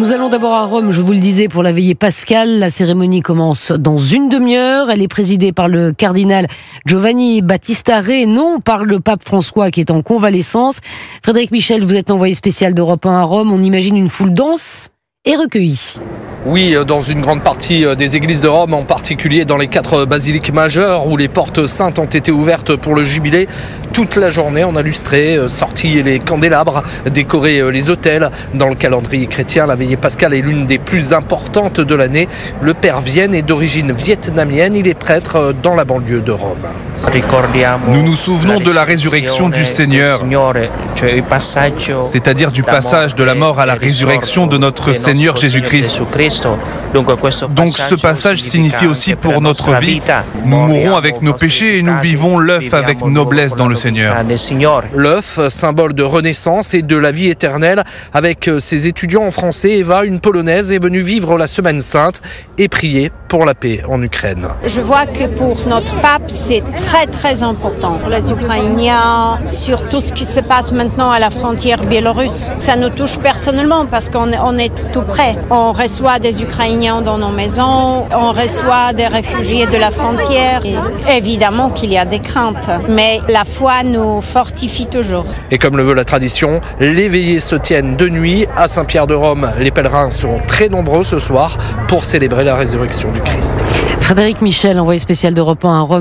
Nous allons d'abord à Rome, je vous le disais, pour la veillée pascale. La cérémonie commence dans une demi-heure. Elle est présidée par le cardinal Giovanni Battista Re, non par le pape François qui est en convalescence. Frédéric Michel, vous êtes l'envoyé spécial d'Europe 1 à Rome. On imagine une foule dense et recueillie. Oui, dans une grande partie des églises de Rome, en particulier dans les 4 basiliques majeures où les portes saintes ont été ouvertes pour le jubilé. Toute la journée, on a lustré, sorti les candélabres, décoré les autels. Dans le calendrier chrétien, la veillée pascale est l'une des plus importantes de l'année. Le père Vienne est d'origine vietnamienne, il est prêtre dans la banlieue de Rome. Nous nous souvenons de la résurrection du Seigneur, c'est-à-dire du passage de la mort à la résurrection de notre Seigneur Jésus-Christ. Donc ce passage signifie aussi pour notre vie, nous mourons avec nos péchés et nous vivons l'œuf avec noblesse dans le Seigneur. L'œuf, symbole de renaissance et de la vie éternelle. Avec ses étudiants en français, Eva, une Polonaise, est venue vivre la Semaine Sainte et prier pour la paix en Ukraine. Je vois que pour notre pape, c'est très important. Pour les Ukrainiens, sur tout ce qui se passe maintenant à la frontière biélorusse, ça nous touche personnellement parce qu'on est tout près. On reçoit des Ukrainiens dans nos maisons, on reçoit des réfugiés de la frontière. Et évidemment qu'il y a des craintes, mais la foi nous fortifie toujours. Et comme le veut la tradition, les veillées se tiennent de nuit à Saint-Pierre de Rome. Les pèlerins seront très nombreux ce soir pour célébrer la résurrection du Christ. Frédéric Michel, envoyé spécial d'Europe 1 à Rome.